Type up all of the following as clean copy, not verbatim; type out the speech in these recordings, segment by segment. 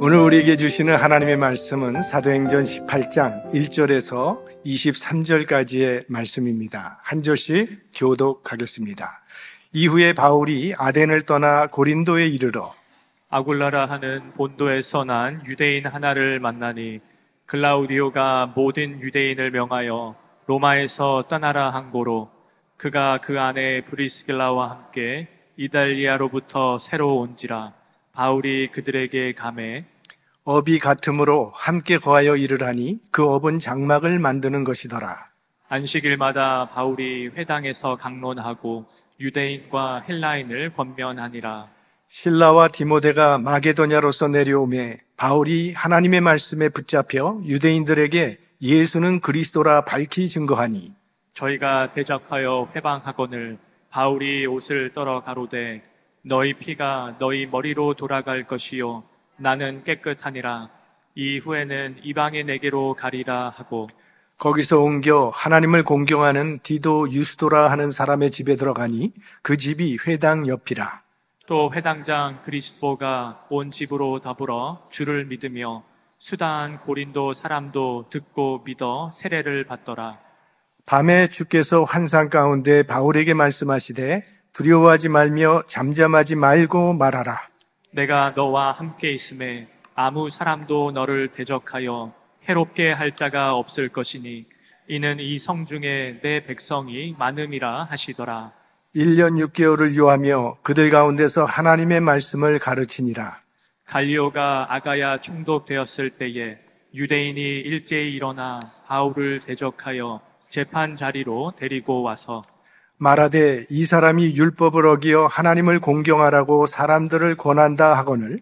오늘 우리에게 주시는 하나님의 말씀은 사도행전 18장 1절에서 23절까지의 말씀입니다. 한 절씩 교독하겠습니다. 이후에 바울이 아덴을 떠나 고린도에 이르러 아굴라라 하는 본도에서 난 유대인 하나를 만나니 글라우디오가 모든 유대인을 명하여 로마에서 떠나라 한 고로 그가 그 안에 브리스길라와 함께 이달리아로부터 새로 온지라. 바울이 그들에게 가매 업이 같으므로 함께 거하여 이르라니 그 업은 장막을 만드는 것이더라. 안식일마다 바울이 회당에서 강론하고 유대인과 헬라인을 권면하니라. 실라와 디모데가 마게도냐로서 내려오매 바울이 하나님의 말씀에 붙잡혀 유대인들에게 예수는 그리스도라 밝히 증거하니 저희가 대적하여 회방하거늘 바울이 옷을 떨어 가로되 너희 피가 너희 머리로 돌아갈 것이요 나는 깨끗하니라. 이후에는 이방인에게로 가리라 하고 거기서 옮겨 하나님을 공경하는 디도 유스도라 하는 사람의 집에 들어가니 그 집이 회당 옆이라. 또 회당장 그리스도가 온 집으로 더불어 주를 믿으며 수다한 고린도 사람도 듣고 믿어 세례를 받더라. 밤에 주께서 환상 가운데 바울에게 말씀하시되 두려워하지 말며 잠잠하지 말고 말하라. 내가 너와 함께 있음에 아무 사람도 너를 대적하여 해롭게 할 자가 없을 것이니 이는 이 성중에 내 백성이 많음이라 하시더라. 1년 6개월을 유하며 그들 가운데서 하나님의 말씀을 가르치니라. 갈리오가 아가야 총독되었을 때에 유대인이 일제히 일어나 바울을 대적하여 재판 자리로 데리고 와서 말하되 이 사람이 율법을 어기어 하나님을 공경하라고 사람들을 권한다 하거늘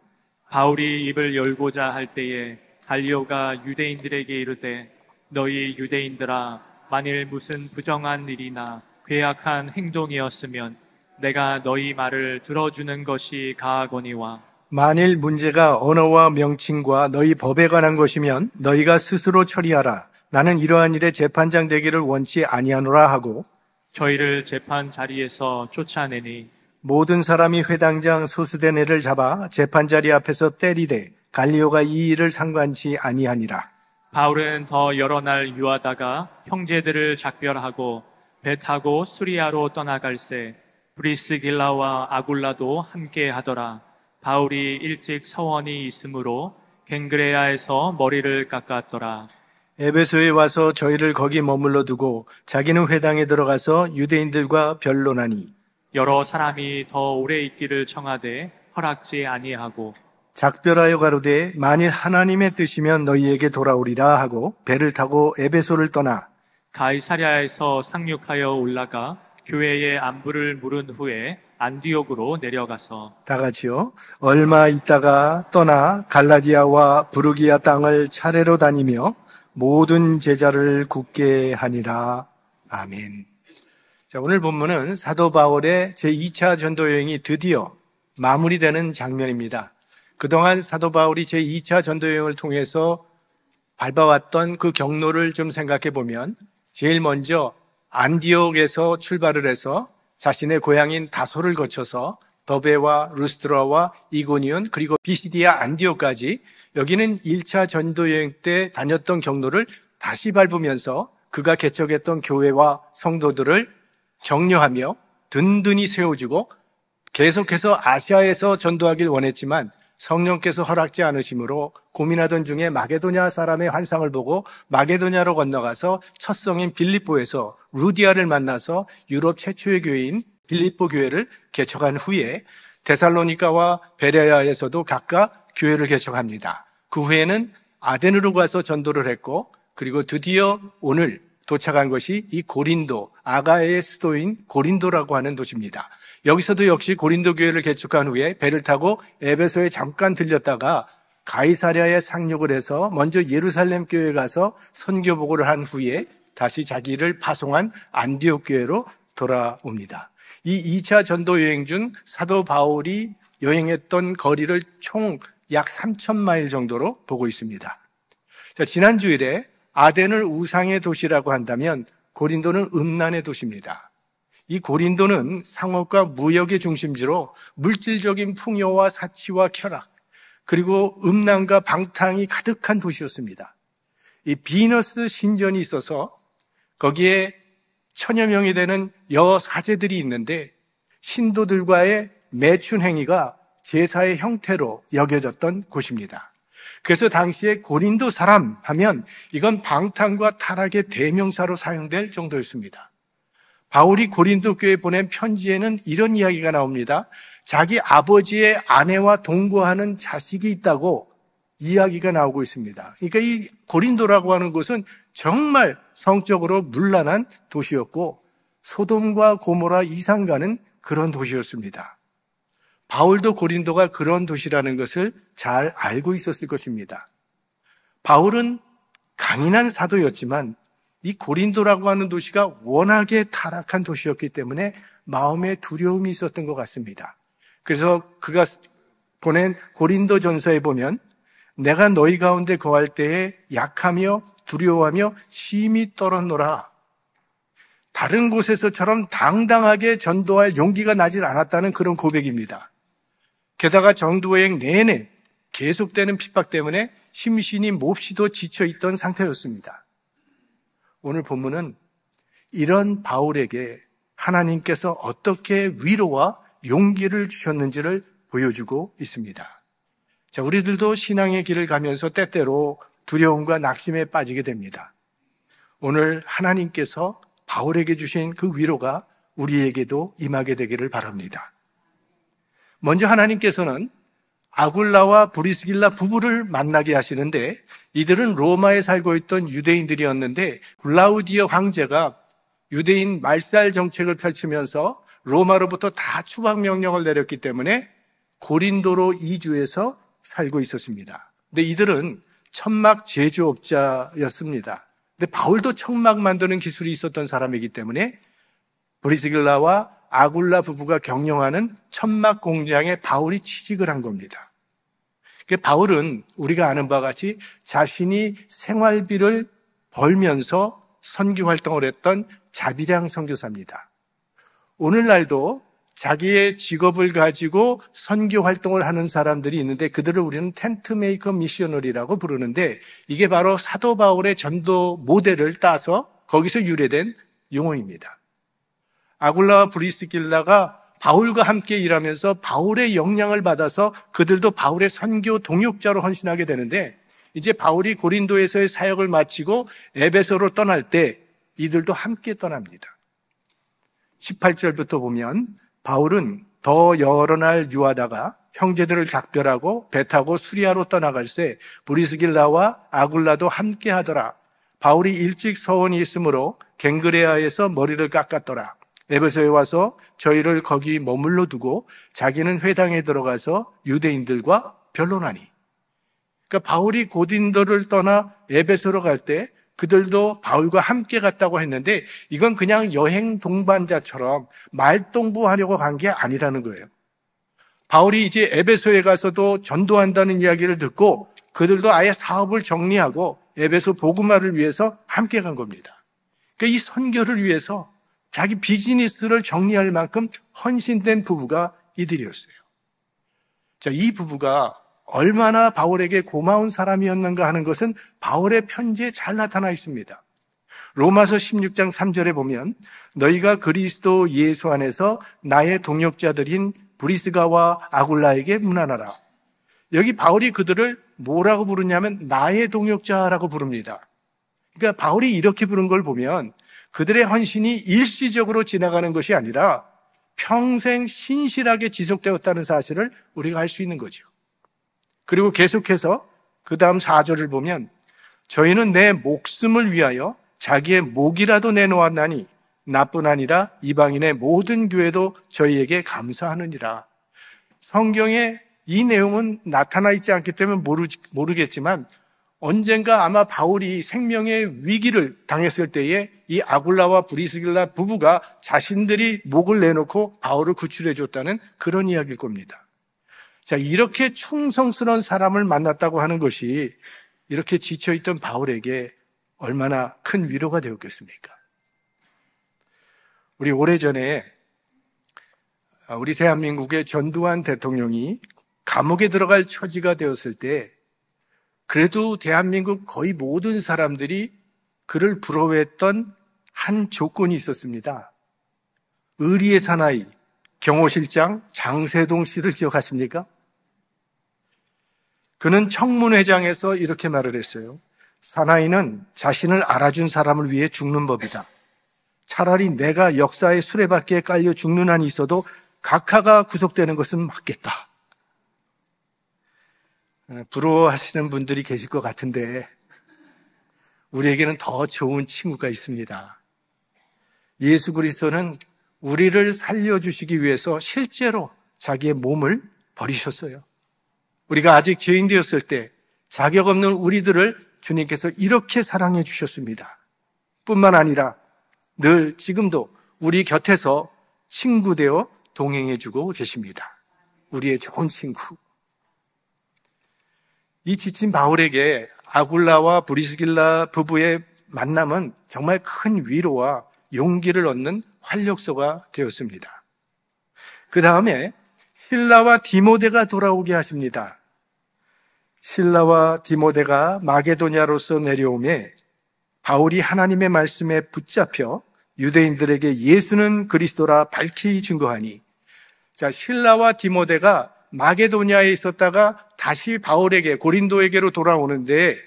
바울이 입을 열고자 할 때에 갈리오가 유대인들에게 이르되 너희 유대인들아 만일 무슨 부정한 일이나 괴악한 행동이었으면 내가 너희 말을 들어주는 것이 가하거니와 만일 문제가 언어와 명칭과 너희 법에 관한 것이면 너희가 스스로 처리하라. 나는 이러한 일에 재판장 되기를 원치 아니하노라 하고 저희를 재판 자리에서 쫓아내니 모든 사람이 회당장 소수대네를 잡아 재판자리 앞에서 때리되 갈리오가 이 일을 상관치 아니하니라. 바울은 더 여러 날 유하다가 형제들을 작별하고 배 타고 수리아로 떠나갈새 브리스길라와 아굴라도 함께 하더라. 바울이 일찍 서원이 있으므로 갱그레아에서 머리를 깎았더라. 에베소에 와서 저희를 거기 머물러 두고 자기는 회당에 들어가서 유대인들과 변론하니 여러 사람이 더 오래 있기를 청하되 허락지 아니하고 작별하여 가로되 만일 하나님의 뜻이면 너희에게 돌아오리라 하고 배를 타고 에베소를 떠나 가이사랴에서 상륙하여 올라가 교회의 안부를 물은 후에 안디옥으로 내려가서 다 같이요. 얼마 있다가 떠나 갈라디아와 부르기아 땅을 차례로 다니며 모든 제자를 굳게 하니라. 아멘. 자, 오늘 본문은 사도 바울의 제2차 전도 여행이 드디어 마무리되는 장면입니다. 그동안 사도 바울이 제2차 전도 여행을 통해서 밟아왔던 그 경로를 좀 생각해 보면 제일 먼저 안디옥에서 출발을 해서 자신의 고향인 다소를 거쳐서 더베와 루스드라와 이고니온 그리고 비시디아 안디옥까지 여기는 1차 전도 여행 때 다녔던 경로를 다시 밟으면서 그가 개척했던 교회와 성도들을 격려하며 든든히 세워주고 계속해서 아시아에서 전도하길 원했지만 성령께서 허락지 않으심으로 고민하던 중에 마게도냐 사람의 환상을 보고 마게도냐로 건너가서 첫 성인 빌립보에서 루디아를 만나서 유럽 최초의 교회인 빌립보 교회를 개척한 후에 데살로니가와 베레아에서도 각각 교회를 개척합니다. 그 후에는 아덴으로 가서 전도를 했고 그리고 드디어 오늘 도착한 것이 이 고린도, 아가의 수도인 고린도라고 하는 도시입니다. 여기서도 역시 고린도 교회를 개척한 후에 배를 타고 에베소에 잠깐 들렸다가 가이사랴에 상륙을 해서 먼저 예루살렘 교회에 가서 선교 보고를 한 후에 다시 자기를 파송한 안디옥 교회로 돌아옵니다. 이 2차 전도 여행 중 사도 바울이 여행했던 거리를 총 약 3,000마일 정도로 보고 있습니다. 자, 지난 주일에 아덴을 우상의 도시라고 한다면 고린도는 음란의 도시입니다. 이 고린도는 상업과 무역의 중심지로 물질적인 풍요와 사치와 쾌락, 그리고 음란과 방탕이 가득한 도시였습니다. 이 비너스 신전이 있어서 거기에 천여 명이 되는 여사제들이 있는데 신도들과의 매춘 행위가 제사의 형태로 여겨졌던 곳입니다. 그래서 당시에 고린도 사람 하면 이건 방탕과 타락의 대명사로 사용될 정도였습니다. 바울이 고린도 교회에 보낸 편지에는 이런 이야기가 나옵니다. 자기 아버지의 아내와 동거하는 자식이 있다고 이야기가 나오고 있습니다. 그러니까 이 고린도라고 하는 곳은 정말 성적으로 문란한 도시였고 소돔과 고모라 이상가는 그런 도시였습니다. 바울도 고린도가 그런 도시라는 것을 잘 알고 있었을 것입니다. 바울은 강인한 사도였지만 이 고린도라고 하는 도시가 워낙에 타락한 도시였기 때문에 마음에 두려움이 있었던 것 같습니다. 그래서 그가 보낸 고린도 전서에 보면 내가 너희 가운데 거할 때에 약하며 두려워하며 심히 떨었노라. 다른 곳에서처럼 당당하게 전도할 용기가 나질 않았다는 그런 고백입니다. 게다가 전도여행 내내 계속되는 핍박 때문에 심신이 몹시도 지쳐있던 상태였습니다. 오늘 본문은 이런 바울에게 하나님께서 어떻게 위로와 용기를 주셨는지를 보여주고 있습니다. 자, 우리들도 신앙의 길을 가면서 때때로 두려움과 낙심에 빠지게 됩니다. 오늘 하나님께서 바울에게 주신 그 위로가 우리에게도 임하게 되기를 바랍니다. 먼저 하나님께서는 아굴라와 브리스길라 부부를 만나게 하시는데 이들은 로마에 살고 있던 유대인들이었는데 글라우디오 황제가 유대인 말살 정책을 펼치면서 로마로부터 다 추방 명령을 내렸기 때문에 고린도로 이주해서 살고 있었습니다. 근데 이들은 천막 제조업자였습니다. 근데 바울도 천막 만드는 기술이 있었던 사람이기 때문에 브리스길라와 아굴라 부부가 경영하는 천막 공장에 바울이 취직을 한 겁니다. 바울은 우리가 아는 바와 같이 자신이 생활비를 벌면서 선교 활동을 했던 자비량 선교사입니다. 오늘날도 자기의 직업을 가지고 선교 활동을 하는 사람들이 있는데 그들을 우리는 텐트 메이커 미셔너리라고 부르는데 이게 바로 사도 바울의 전도 모델을 따서 거기서 유래된 용어입니다. 아굴라와 브리스길라가 바울과 함께 일하면서 바울의 영향을 받아서 그들도 바울의 선교 동역자로 헌신하게 되는데 이제 바울이 고린도에서의 사역을 마치고 에베소로 떠날 때 이들도 함께 떠납니다. 18절부터 보면 바울은 더 여러 날 유하다가 형제들을 작별하고 배 타고 수리아로 떠나갈새 브리스길라와 아굴라도 함께 하더라. 바울이 일찍 서원이 있으므로 갱그레아에서 머리를 깎았더라. 에베소에 와서 저희를 거기 머물러 두고 자기는 회당에 들어가서 유대인들과 변론하니. 그러니까 바울이 고린도를 떠나 에베소로 갈 때 그들도 바울과 함께 갔다고 했는데 이건 그냥 여행 동반자처럼 말동무하려고 간 게 아니라는 거예요. 바울이 이제 에베소에 가서도 전도한다는 이야기를 듣고 그들도 아예 사업을 정리하고 에베소 복음화를 위해서 함께 간 겁니다. 그러니까 이 선교를 위해서 자기 비즈니스를 정리할 만큼 헌신된 부부가 이들이었어요. 자, 이 부부가 얼마나 바울에게 고마운 사람이었는가 하는 것은 바울의 편지에 잘 나타나 있습니다. 로마서 16장 3절에 보면 너희가 그리스도 예수 안에서 나의 동역자들인 브리스가와 아굴라에게 문안하라. 여기 바울이 그들을 뭐라고 부르냐면 나의 동역자라고 부릅니다. 그러니까 바울이 이렇게 부른 걸 보면 그들의 헌신이 일시적으로 지나가는 것이 아니라 평생 신실하게 지속되었다는 사실을 우리가 알 수 있는 거죠. 그리고 계속해서 그 다음 4절을 보면 저희는 내 목숨을 위하여 자기의 목이라도 내놓았나니 나뿐 아니라 이방인의 모든 교회도 저희에게 감사하느니라. 성경에 이 내용은 나타나 있지 않기 때문에 모르겠지만 언젠가 아마 바울이 생명의 위기를 당했을 때에 이 아굴라와 브리스길라 부부가 자신들이 목을 내놓고 바울을 구출해 줬다는 그런 이야기일 겁니다. 자, 이렇게 충성스러운 사람을 만났다고 하는 것이 이렇게 지쳐있던 바울에게 얼마나 큰 위로가 되었겠습니까? 우리 오래전에 우리 대한민국의 전두환 대통령이 감옥에 들어갈 처지가 되었을 때 그래도 대한민국 거의 모든 사람들이 그를 부러워했던 한 조건이 있었습니다. 의리의 사나이, 경호실장 장세동 씨를 기억하십니까? 그는 청문회장에서 이렇게 말을 했어요. 사나이는 자신을 알아준 사람을 위해 죽는 법이다. 차라리 내가 역사의 수레바퀴에 깔려 죽는 한이 있어도 각하가 구속되는 것은 맞겠다. 부러워하시는 분들이 계실 것 같은데 우리에게는 더 좋은 친구가 있습니다. 예수 그리스도는 우리를 살려주시기 위해서 실제로 자기의 몸을 버리셨어요. 우리가 아직 죄인 되었을 때 자격 없는 우리들을 주님께서 이렇게 사랑해 주셨습니다. 뿐만 아니라 늘 지금도 우리 곁에서 친구 되어 동행해 주고 계십니다. 우리의 좋은 친구. 이 지친 바울에게 아굴라와 브리스길라 부부의 만남은 정말 큰 위로와 용기를 얻는 활력소가 되었습니다. 그 다음에 실라와 디모데가 돌아오게 하십니다. 실라와 디모데가 마게도냐로서 내려오매 바울이 하나님의 말씀에 붙잡혀 유대인들에게 예수는 그리스도라 밝히 증거하니, 자, 실라와 디모데가 마게도냐에 있었다가 다시 바울에게 고린도에게로 돌아오는데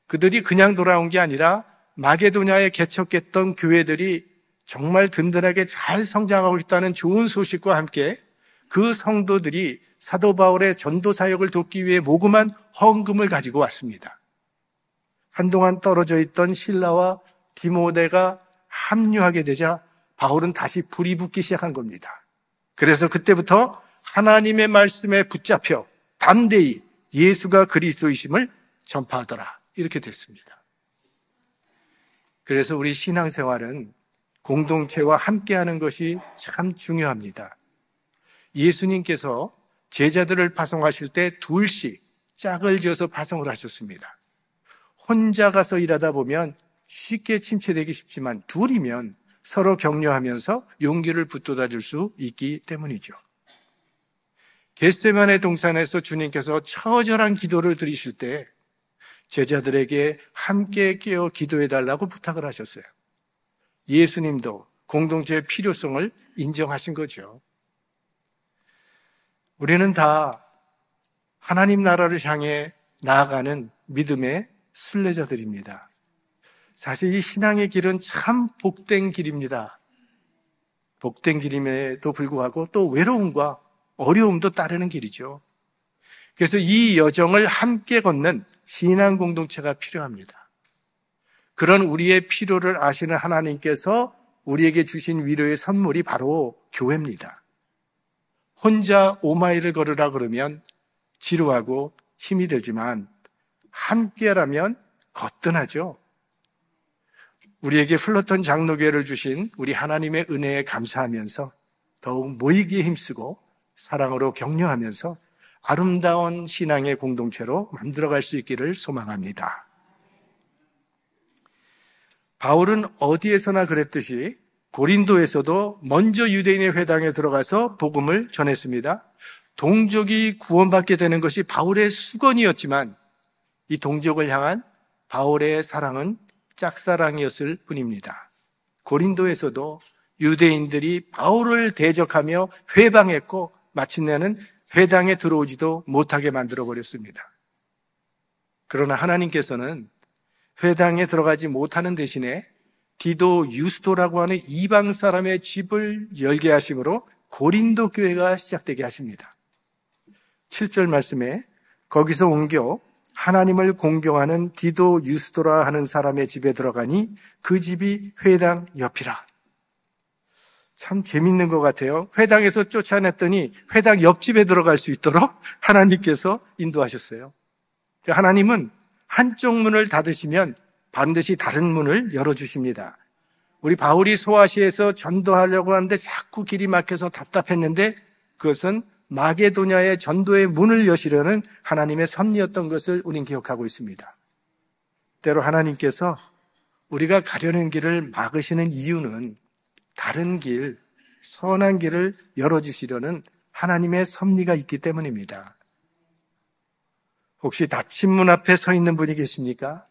그들이 그냥 돌아온 게 아니라 마게도냐에 개척했던 교회들이 정말 든든하게 잘 성장하고 있다는 좋은 소식과 함께 그 성도들이 사도 바울의 전도 사역을 돕기 위해 모금한 헌금을 가지고 왔습니다. 한동안 떨어져 있던 실라와 디모데가 합류하게 되자 바울은 다시 불이 붙기 시작한 겁니다. 그래서 그때부터 하나님의 말씀에 붙잡혀 담대히 예수가 그리스도이심을 전파하더라. 이렇게 됐습니다. 그래서 우리 신앙생활은 공동체와 함께하는 것이 참 중요합니다. 예수님께서 제자들을 파송하실 때 둘씩 짝을 지어서 파송을 하셨습니다. 혼자 가서 일하다 보면 쉽게 침체되기 쉽지만 둘이면 서로 격려하면서 용기를 붙돋아 줄 수 있기 때문이죠. 겟세마네 동산에서 주님께서 처절한 기도를 드리실 때 제자들에게 함께 깨어 기도해달라고 부탁을 하셨어요. 예수님도 공동체의 필요성을 인정하신 거죠. 우리는 다 하나님 나라를 향해 나아가는 믿음의 순례자들입니다. 사실 이 신앙의 길은 참 복된 길입니다. 복된 길임에도 불구하고 또 외로움과 어려움도 따르는 길이죠. 그래서 이 여정을 함께 걷는 신앙 공동체가 필요합니다. 그런 우리의 필요를 아시는 하나님께서 우리에게 주신 위로의 선물이 바로 교회입니다. 혼자 5마일을 걸으라 그러면 지루하고 힘이 들지만 함께라면 거뜬하죠. 우리에게 플러턴 장로교회를 주신 우리 하나님의 은혜에 감사하면서 더욱 모이기에 힘쓰고 사랑으로 격려하면서 아름다운 신앙의 공동체로 만들어갈 수 있기를 소망합니다. 바울은 어디에서나 그랬듯이 고린도에서도 먼저 유대인의 회당에 들어가서 복음을 전했습니다. 동족이 구원받게 되는 것이 바울의 수건이었지만 이 동족을 향한 바울의 사랑은 짝사랑이었을 뿐입니다. 고린도에서도 유대인들이 바울을 대적하며 회방했고 마침내는 회당에 들어오지도 못하게 만들어버렸습니다. 그러나 하나님께서는 회당에 들어가지 못하는 대신에 디도 유스도라고 하는 이방 사람의 집을 열게 하심으로 고린도 교회가 시작되게 하십니다. 7절 말씀에 거기서 옮겨 하나님을 공경하는 디도 유스도라 하는 사람의 집에 들어가니 그 집이 회당 옆이라. 참 재밌는 것 같아요. 회당에서 쫓아냈더니 회당 옆집에 들어갈 수 있도록 하나님께서 인도하셨어요. 하나님은 한쪽 문을 닫으시면 반드시 다른 문을 열어주십니다. 우리 바울이 소아시아에서 전도하려고 하는데 자꾸 길이 막혀서 답답했는데 그것은 마게도냐의 전도의 문을 여시려는 하나님의 섭리였던 것을 우린 기억하고 있습니다. 때로 하나님께서 우리가 가려는 길을 막으시는 이유는 다른 길, 선한 길을 열어주시려는 하나님의 섭리가 있기 때문입니다. 혹시 닫힌 문 앞에 서 있는 분이 계십니까?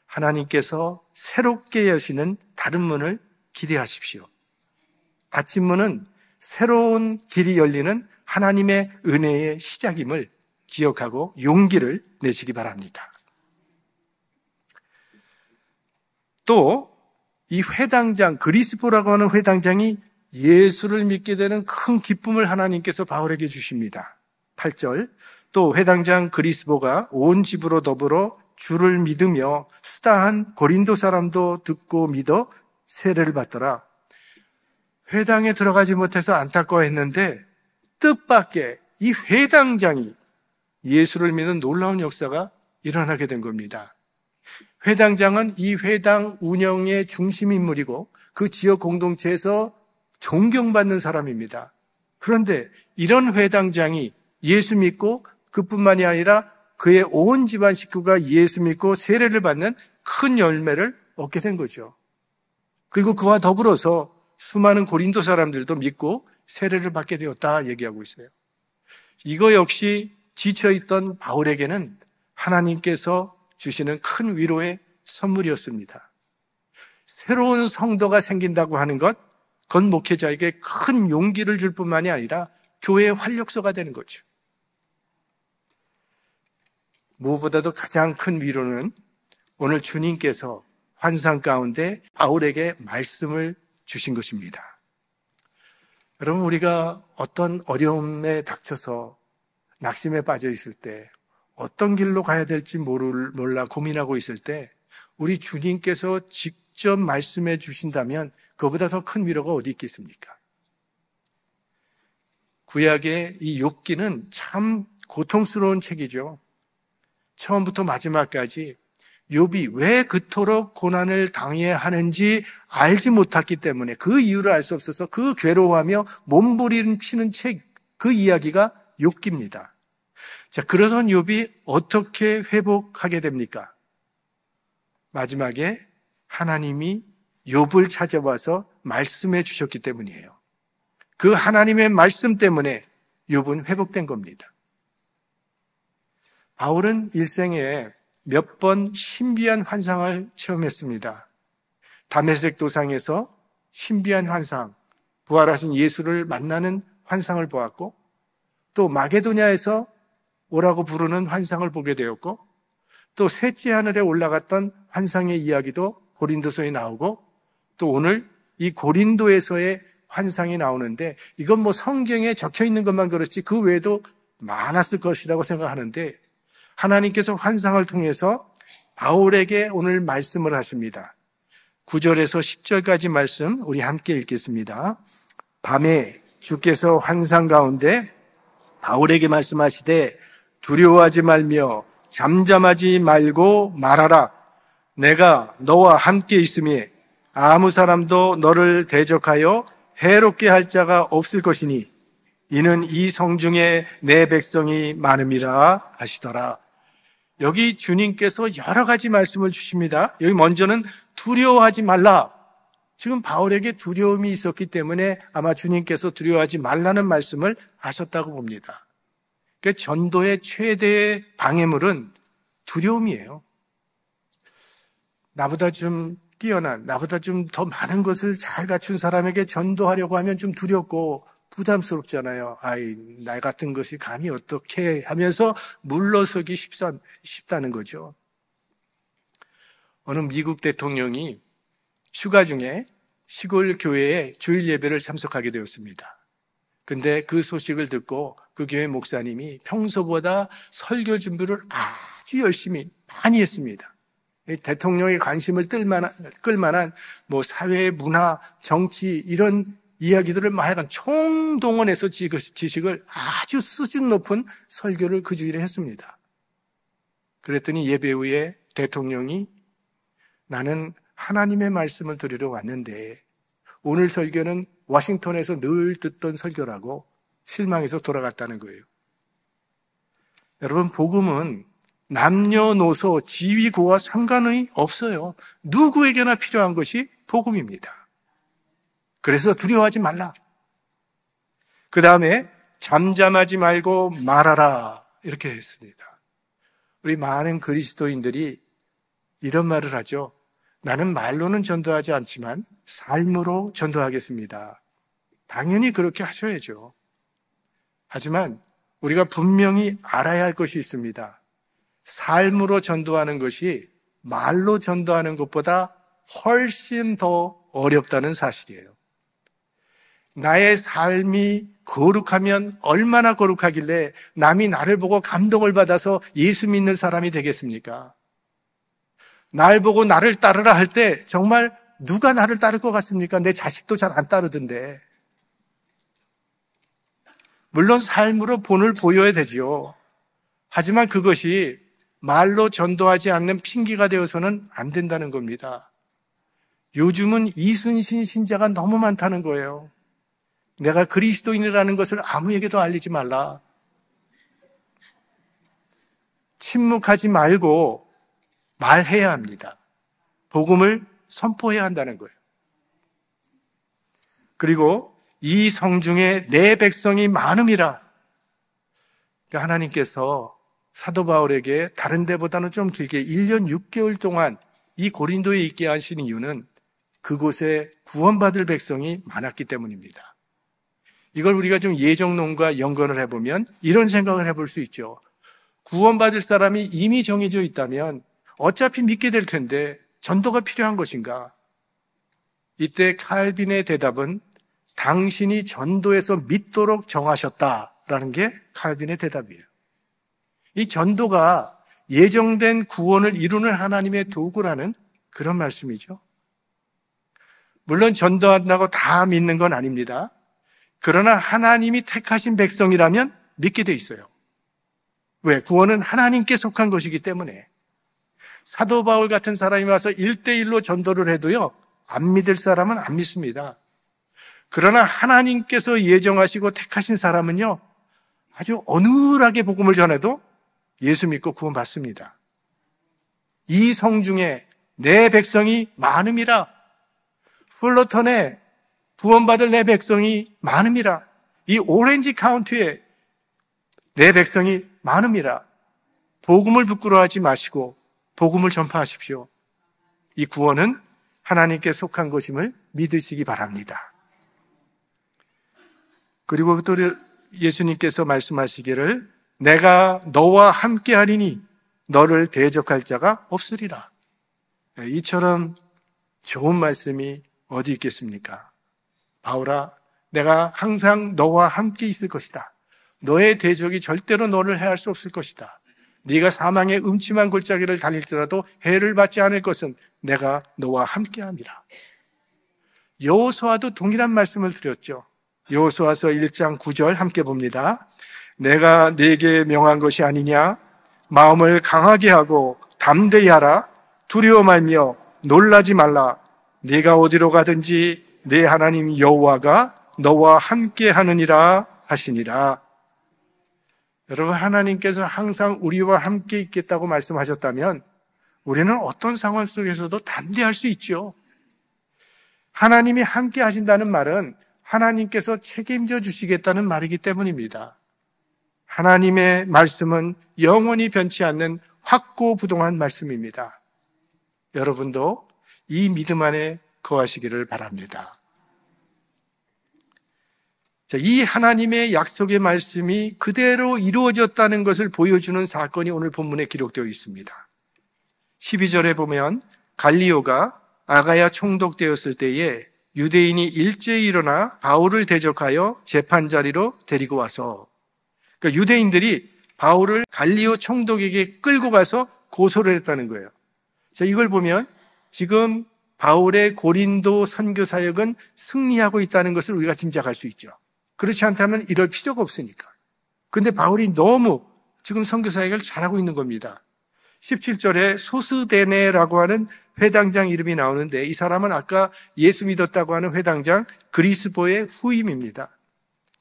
하나님께서 새롭게 여시는 다른 문을 기대하십시오. 닫힌 문은 새로운 길이 열리는 하나님의 은혜의 시작임을 기억하고 용기를 내시기 바랍니다. 또 이 회당장, 그리스포라고 하는 회당장이 예수를 믿게 되는 큰 기쁨을 하나님께서 바울에게 주십니다. 8절, 또 회당장 그리스포가 온 집으로 더불어 주를 믿으며 수다한 고린도 사람도 듣고 믿어 세례를 받더라. 회당에 들어가지 못해서 안타까워했는데 뜻밖의 이 회당장이 예수를 믿는 놀라운 역사가 일어나게 된 겁니다. 회당장은 이 회당 운영의 중심 인물이고 그 지역 공동체에서 존경받는 사람입니다. 그런데 이런 회당장이 예수 믿고 그뿐만이 아니라 그의 온 집안 식구가 예수 믿고 세례를 받는 큰 열매를 얻게 된 거죠. 그리고 그와 더불어서 수많은 고린도 사람들도 믿고 세례를 받게 되었다 얘기하고 있어요. 이거 역시 지쳐있던 바울에게는 하나님께서 주시는 큰 위로의 선물이었습니다. 새로운 성도가 생긴다고 하는 것, 그건 목회자에게 큰 용기를 줄 뿐만이 아니라 교회의 활력소가 되는 거죠. 무엇보다도 가장 큰 위로는 오늘 주님께서 환상 가운데 바울에게 말씀을 주신 것입니다. 여러분, 우리가 어떤 어려움에 닥쳐서 낙심에 빠져 있을 때, 어떤 길로 가야 될지 몰라 고민하고 있을 때 우리 주님께서 직접 말씀해 주신다면 그보다 더 큰 위로가 어디 있겠습니까? 구약의 이 욥기는 참 고통스러운 책이죠. 처음부터 마지막까지 욥이 왜 그토록 고난을 당해야 하는지 알지 못했기 때문에 그 이유를 알 수 없어서 그 괴로워하며 몸부림치는 책, 그 이야기가 욥기입니다. 자, 그러선 욥이 어떻게 회복하게 됩니까? 마지막에 하나님이 욥을 찾아와서 말씀해 주셨기 때문이에요. 그 하나님의 말씀 때문에 욥은 회복된 겁니다. 바울은 일생에 몇 번 신비한 환상을 체험했습니다. 다메섹 도상에서 신비한 환상, 부활하신 예수를 만나는 환상을 보았고, 또 마게도냐에서 오라고 부르는 환상을 보게 되었고, 또 셋째 하늘에 올라갔던 환상의 이야기도 고린도서에 나오고, 또 오늘 이 고린도에서의 환상이 나오는데, 이건 뭐 성경에 적혀 있는 것만 그렇지 그 외에도 많았을 것이라고 생각하는데, 하나님께서 환상을 통해서 바울에게 오늘 말씀을 하십니다. 9절에서 10절까지 말씀 우리 함께 읽겠습니다. 밤에 주께서 환상 가운데 바울에게 말씀하시되 두려워하지 말며 잠잠하지 말고 말하라. 내가 너와 함께 있으니 아무 사람도 너를 대적하여 해롭게 할 자가 없을 것이니 이는 이 성중에 내 백성이 많음이라 하시더라. 여기 주님께서 여러 가지 말씀을 주십니다. 여기 먼저는 두려워하지 말라. 지금 바울에게 두려움이 있었기 때문에 아마 주님께서 두려워하지 말라는 말씀을 하셨다고 봅니다. 그 전도의 최대의 방해물은 두려움이에요. 나보다 좀 뛰어난, 나보다 좀 더 많은 것을 잘 갖춘 사람에게 전도하려고 하면 좀 두렵고 부담스럽잖아요. 아이, 나 같은 것이 감히 어떻게 하면서 물러서기 쉽다는 거죠. 어느 미국 대통령이 휴가 중에 시골 교회에 주일 예배를 참석하게 되었습니다. 근데 그 소식을 듣고 그 교회 목사님이 평소보다 설교 준비를 아주 열심히 많이 했습니다. 대통령의 관심을 끌만한 뭐 사회, 문화, 정치 이런 이야기들을 하여간 총동원해서 지식을 아주 수준 높은 설교를 그 주일에 했습니다. 그랬더니 예배 후에 대통령이 나는 하나님의 말씀을 들으러 왔는데 오늘 설교는 워싱턴에서 늘 듣던 설교라고 실망해서 돌아갔다는 거예요. 여러분, 복음은 남녀노소, 지위고와 상관이 없어요. 누구에게나 필요한 것이 복음입니다. 그래서 두려워하지 말라. 그 다음에 잠잠하지 말고 말하라 이렇게 했습니다. 우리 많은 그리스도인들이 이런 말을 하죠. 나는 말로는 전도하지 않지만 삶으로 전도하겠습니다. 당연히 그렇게 하셔야죠. 하지만 우리가 분명히 알아야 할 것이 있습니다. 삶으로 전도하는 것이 말로 전도하는 것보다 훨씬 더 어렵다는 사실이에요. 나의 삶이 거룩하면 얼마나 거룩하길래 남이 나를 보고 감동을 받아서 예수 믿는 사람이 되겠습니까? 날 보고 나를 따르라 할 때 정말 누가 나를 따를 것 같습니까? 내 자식도 잘 안 따르던데. 물론 삶으로 본을 보여야 되지요. 하지만 그것이 말로 전도하지 않는 핑계가 되어서는 안 된다는 겁니다. 요즘은 이순신 신자가 너무 많다는 거예요. 내가 그리스도인이라는 것을 아무에게도 알리지 말라. 침묵하지 말고 말해야 합니다. 복음을 선포해야 한다는 거예요. 그리고 이 성중에 내 백성이 많음이라. 하나님께서 사도 바울에게 다른 데보다는 좀 길게 1년 6개월 동안 이 고린도에 있게 하신 이유는 그곳에 구원받을 백성이 많았기 때문입니다. 이걸 우리가 좀 예정론과 연관을 해보면 이런 생각을 해볼 수 있죠. 구원받을 사람이 이미 정해져 있다면 어차피 믿게 될 텐데 전도가 필요한 것인가? 이때 칼빈의 대답은 당신이 전도에서 믿도록 정하셨다라는 게 칼빈의 대답이에요. 이 전도가 예정된 구원을 이루는 하나님의 도구라는 그런 말씀이죠. 물론 전도한다고 다 믿는 건 아닙니다. 그러나 하나님이 택하신 백성이라면 믿게 돼 있어요. 왜? 구원은 하나님께 속한 것이기 때문에. 사도 바울 같은 사람이 와서 1대1로 전도를 해도요, 안 믿을 사람은 안 믿습니다. 그러나 하나님께서 예정하시고 택하신 사람은요, 아주 어눌하게 복음을 전해도 예수 믿고 구원받습니다. 이 성중에 내 백성이 많음이라. 플러턴에 구원받을 내 백성이 많음이라. 이 오렌지 카운티에 내 백성이 많음이라. 복음을 부끄러워하지 마시고 복음을 전파하십시오. 이 구원은 하나님께 속한 것임을 믿으시기 바랍니다. 그리고 또 예수님께서 말씀하시기를 내가 너와 함께 하리니 너를 대적할 자가 없으리라. 이처럼 좋은 말씀이 어디 있겠습니까? 바울아, 내가 항상 너와 함께 있을 것이다. 너의 대적이 절대로 너를 해할 수 없을 것이다. 네가 사망의 음침한 골짜기를 달릴지라도 해를 받지 않을 것은 내가 너와 함께함이라. 여호수아도 동일한 말씀을 드렸죠. 여호수아서 1장 9절 함께 봅니다. 내가 네게 명한 것이 아니냐? 마음을 강하게 하고 담대히 하라. 두려워 말며 놀라지 말라. 네가 어디로 가든지 네 하나님 여호와가 너와 함께 하느니라 하시니라. 여러분, 하나님께서 항상 우리와 함께 있겠다고 말씀하셨다면 우리는 어떤 상황 속에서도 담대할 수 있죠. 하나님이 함께 하신다는 말은 하나님께서 책임져 주시겠다는 말이기 때문입니다. 하나님의 말씀은 영원히 변치 않는 확고부동한 말씀입니다. 여러분도 이 믿음 안에 거하시기를 바랍니다. 자, 이 하나님의 약속의 말씀이 그대로 이루어졌다는 것을 보여주는 사건이 오늘 본문에 기록되어 있습니다. 12절에 보면 갈리오가 아가야 총독되었을 때에 유대인이 일제히 일어나 바울을 대적하여 재판자리로 데리고 와서, 그러니까 유대인들이 바울을 갈리오 총독에게 끌고 가서 고소를 했다는 거예요. 자, 이걸 보면 지금 바울의 고린도 선교 사역은 승리하고 있다는 것을 우리가 짐작할 수 있죠. 그렇지 않다면 이럴 필요가 없으니까. 근데 바울이 너무 지금 선교 사역을 잘하고 있는 겁니다. 17절에 소스데네라고 하는 회당장 이름이 나오는데 이 사람은 아까 예수 믿었다고 하는 회당장 그리스보의 후임입니다.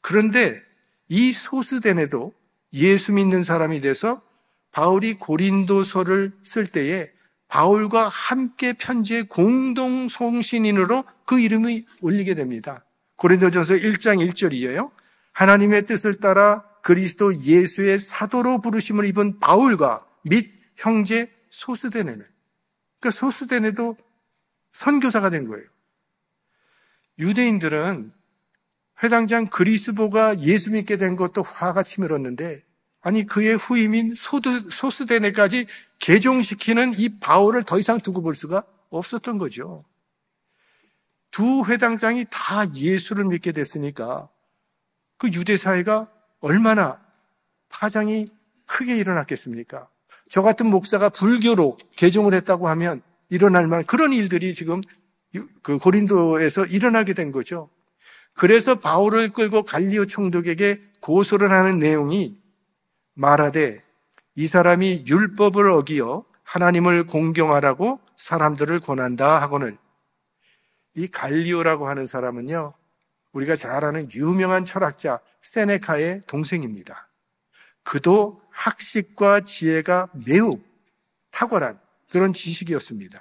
그런데 이 소스데네도 예수 믿는 사람이 돼서 바울이 고린도서를 쓸 때에 바울과 함께 편지의 공동 송신인으로 그 이름이 올리게 됩니다. 고린도전서 1장 1절이에요. 하나님의 뜻을 따라 그리스도 예수의 사도로 부르심을 입은 바울과 및 형제 소스데네는, 그러니까 소스데네도 선교사가 된 거예요. 유대인들은 회당장 그리스도가 예수 믿게 된 것도 화가 치밀었는데, 아니 그의 후임인 소스데네까지 개종시키는 이 바울을 더 이상 두고 볼 수가 없었던 거죠. 두 회당장이 다 예수를 믿게 됐으니까 그 유대 사회가 얼마나 파장이 크게 일어났겠습니까? 저 같은 목사가 불교로 개종을 했다고 하면 일어날 만한 그런 일들이 지금 그 고린도에서 일어나게 된 거죠. 그래서 바울을 끌고 갈리오 총독에게 고소를 하는 내용이 말하되 이 사람이 율법을 어기어 하나님을 공경하라고 사람들을 권한다 하거늘. 이 갈리오라고 하는 사람은요, 우리가 잘 아는 유명한 철학자 세네카의 동생입니다. 그도 학식과 지혜가 매우 탁월한 그런 지식인이었습니다.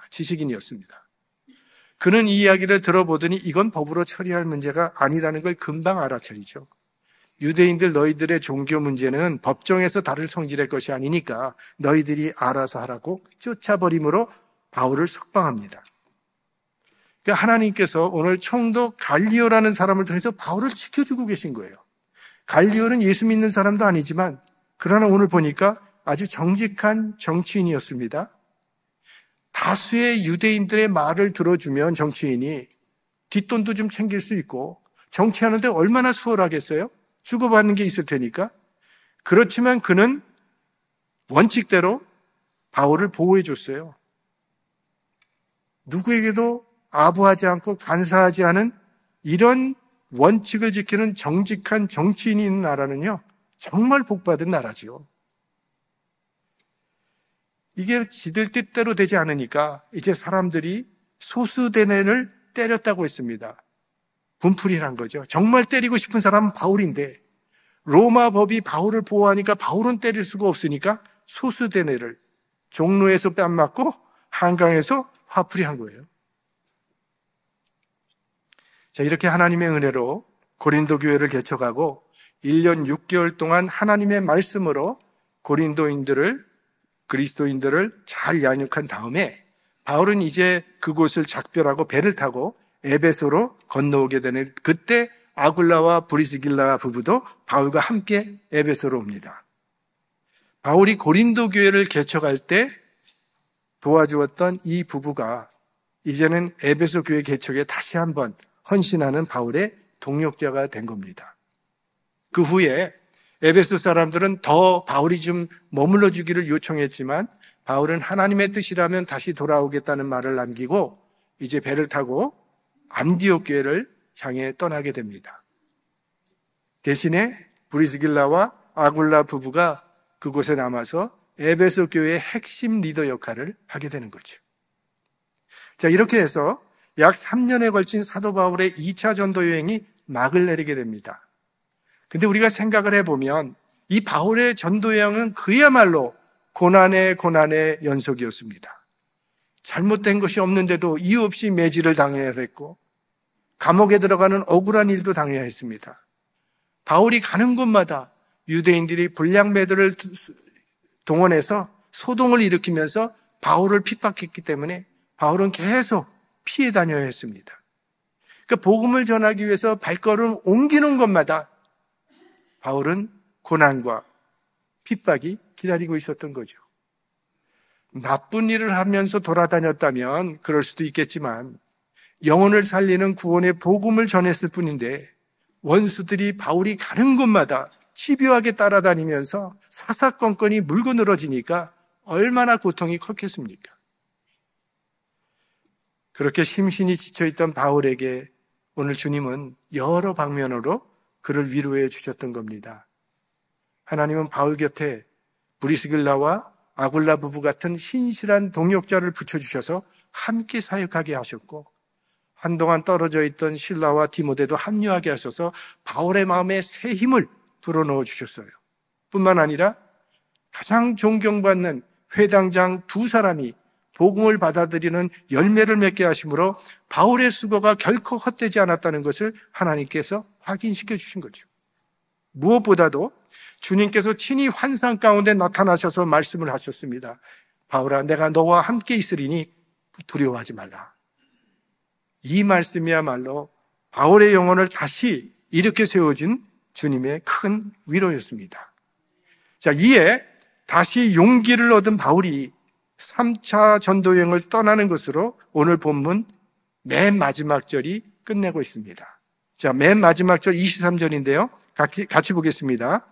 그는 이 이야기를 들어보더니 이건 법으로 처리할 문제가 아니라는 걸 금방 알아차리죠. 유대인들 너희들의 종교 문제는 법정에서 다룰 성질의 것이 아니니까 너희들이 알아서 하라고 쫓아버림으로 바울을 석방합니다. 그러니까 하나님께서 오늘 총독 갈리오라는 사람을 통해서 바울을 지켜주고 계신 거예요. 갈리오는 예수 믿는 사람도 아니지만 그러나 오늘 보니까 아주 정직한 정치인이었습니다. 다수의 유대인들의 말을 들어주면 정치인이 뒷돈도 좀 챙길 수 있고 정치하는데 얼마나 수월하겠어요? 주고받는 게 있을 테니까. 그렇지만 그는 원칙대로 바울을 보호해 줬어요. 누구에게도 아부하지 않고 간사하지 않은 이런 원칙을 지키는 정직한 정치인이 있는 나라는요, 정말 복받은 나라죠. 이게 지들 뜻대로 되지 않으니까 이제 사람들이 소스데네를 때렸다고 했습니다. 분풀이란 거죠. 정말 때리고 싶은 사람은 바울인데 로마 법이 바울을 보호하니까 바울은 때릴 수가 없으니까 소스데네를 종로에서 뺨 맞고 한강에서 화풀이한 거예요. 자, 이렇게 하나님의 은혜로 고린도 교회를 개척하고 1년 6개월 동안 하나님의 말씀으로 그리스도인들을 잘 양육한 다음에 바울은 이제 그곳을 작별하고 배를 타고 에베소로 건너오게 되는, 그때 아굴라와 브리스길라 부부도 바울과 함께 에베소로 옵니다. 바울이 고린도 교회를 개척할 때 도와주었던 이 부부가 이제는 에베소 교회 개척에 다시 한번 헌신하는 바울의 동력자가 된 겁니다. 그 후에 에베소 사람들은 더 바울이 좀 머물러 주기를 요청했지만 바울은 하나님의 뜻이라면 다시 돌아오겠다는 말을 남기고 이제 배를 타고 안디옥 교회를 향해 떠나게 됩니다. 대신에 브리스길라와 아굴라 부부가 그곳에 남아서 에베소 교회의 핵심 리더 역할을 하게 되는 거죠. 자, 이렇게 해서 약 3년에 걸친 사도 바울의 2차 전도 여행이 막을 내리게 됩니다. 근데 우리가 생각을 해보면 이 바울의 전도 여행은 그야말로 고난의 연속이었습니다. 잘못된 것이 없는데도 이유 없이 매질을 당해야 했고 감옥에 들어가는 억울한 일도 당해야 했습니다. 바울이 가는 곳마다 유대인들이 불량배들을 동원해서 소동을 일으키면서 바울을 핍박했기 때문에 바울은 계속 피해 다녀야 했습니다. 그러니까 복음을 전하기 위해서 발걸음 옮기는 것마다 바울은 고난과 핍박이 기다리고 있었던 거죠. 나쁜 일을 하면서 돌아다녔다면 그럴 수도 있겠지만 영혼을 살리는 구원의 복음을 전했을 뿐인데 원수들이 바울이 가는 곳마다 집요하게 따라다니면서 사사건건이 물고 늘어지니까 얼마나 고통이 컸겠습니까? 그렇게 심신이 지쳐있던 바울에게 오늘 주님은 여러 방면으로 그를 위로해 주셨던 겁니다. 하나님은 바울 곁에 브리스길라와 아굴라 부부 같은 신실한 동역자를 붙여주셔서 함께 사역하게 하셨고 한동안 떨어져 있던 실라와 디모데도 합류하게 하셔서 바울의 마음에 새 힘을 불어넣어 주셨어요. 뿐만 아니라 가장 존경받는 회당장 두 사람이 복음을 받아들이는 열매를 맺게 하심으로 바울의 수고가 결코 헛되지 않았다는 것을 하나님께서 확인시켜 주신 거죠. 무엇보다도 주님께서 친히 환상 가운데 나타나셔서 말씀을 하셨습니다. 바울아, 내가 너와 함께 있으리니 두려워하지 말라. 이 말씀이야말로 바울의 영혼을 다시 일으켜 세워준 주님의 큰 위로였습니다. 자, 이에 다시 용기를 얻은 바울이 3차 전도여행을 떠나는 것으로 오늘 본문 맨 마지막 절이 끝내고 있습니다. 자, 맨 마지막 절 23절인데요. 같이 보겠습니다.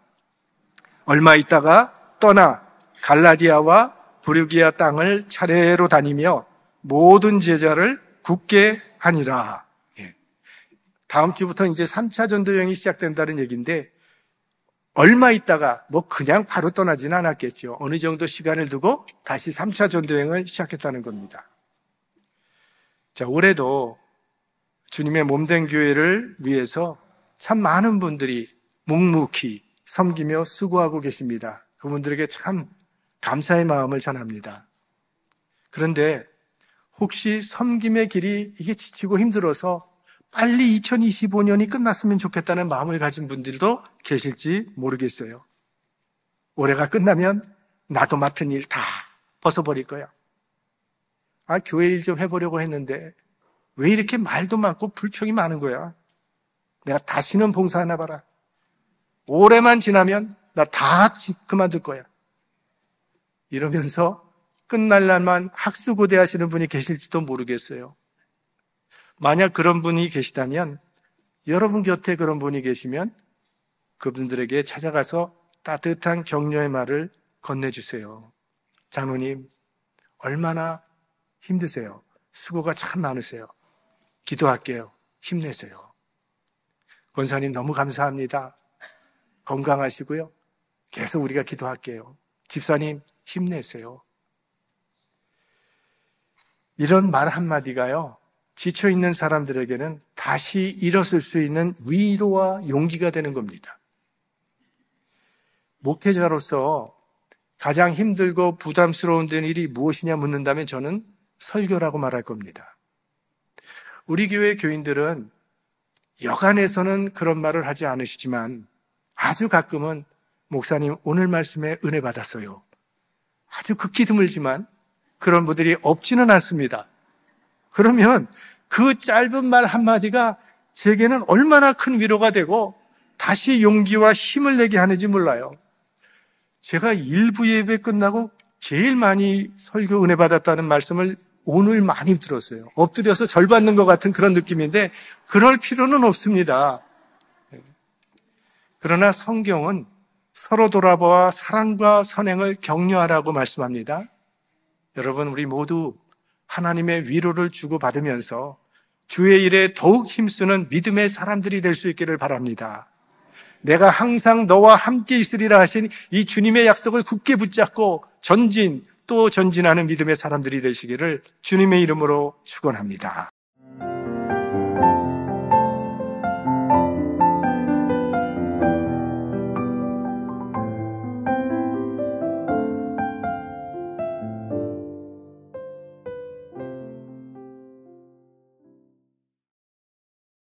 얼마 있다가 떠나 갈라디아와 부르기아 땅을 차례로 다니며 모든 제자를 굳게 하니라. 다음 주부터 이제 3차 전도여행이 시작된다는 얘기인데, 얼마 있다가 그냥 바로 떠나지는 않았겠죠. 어느 정도 시간을 두고 다시 3차 전도여행을 시작했다는 겁니다. 자, 올해도 주님의 몸된 교회를 위해서 참 많은 분들이 묵묵히 섬기며 수고하고 계십니다. 그분들에게 참 감사의 마음을 전합니다. 그런데 혹시 섬김의 길이 이게 지치고 힘들어서 빨리 2025년이 끝났으면 좋겠다는 마음을 가진 분들도 계실지 모르겠어요. 올해가 끝나면 나도 맡은 일 다 벗어버릴 거야. 교회 일 좀 해보려고 했는데 왜 이렇게 말도 많고 불평이 많은 거야? 내가 다시는 봉사하나 봐라. 올해만 지나면 나 다 그만둘 거야. 이러면서 끝날 날만 학수고대 하시는 분이 계실지도 모르겠어요. 만약 그런 분이 계시다면, 여러분 곁에 그런 분이 계시면 그분들에게 찾아가서 따뜻한 격려의 말을 건네주세요. 장로님, 얼마나 힘드세요. 수고가 참 많으세요. 기도할게요. 힘내세요. 권사님 너무 감사합니다. 건강하시고요. 계속 우리가 기도할게요. 집사님 힘내세요. 이런 말 한마디가요, 지쳐있는 사람들에게는 다시 일어설 수 있는 위로와 용기가 되는 겁니다. 목회자로서 가장 힘들고 부담스러운 일이 무엇이냐 묻는다면 저는 설교라고 말할 겁니다. 우리 교회 교인들은 여간에서는 그런 말을 하지 않으시지만 아주 가끔은 목사님 오늘 말씀에 은혜 받았어요. 아주 극히 드물지만 그런 분들이 없지는 않습니다. 그러면 그 짧은 말 한마디가 제게는 얼마나 큰 위로가 되고 다시 용기와 힘을 내게 하는지 몰라요. 제가 일부 예배 끝나고 제일 많이 설교 은혜 받았다는 말씀을 오늘 많이 들었어요. 엎드려서 절 받는 것 같은 그런 느낌인데 그럴 필요는 없습니다. 그러나 성경은 서로 돌아보아 사랑과 선행을 격려하라고 말씀합니다. 여러분, 우리 모두 하나님의 위로를 주고받으면서 주의 일에 더욱 힘쓰는 믿음의 사람들이 될 수 있기를 바랍니다. 내가 항상 너와 함께 있으리라 하신 이 주님의 약속을 굳게 붙잡고 전진하는 믿음의 사람들이 되시기를 주님의 이름으로 축원합니다.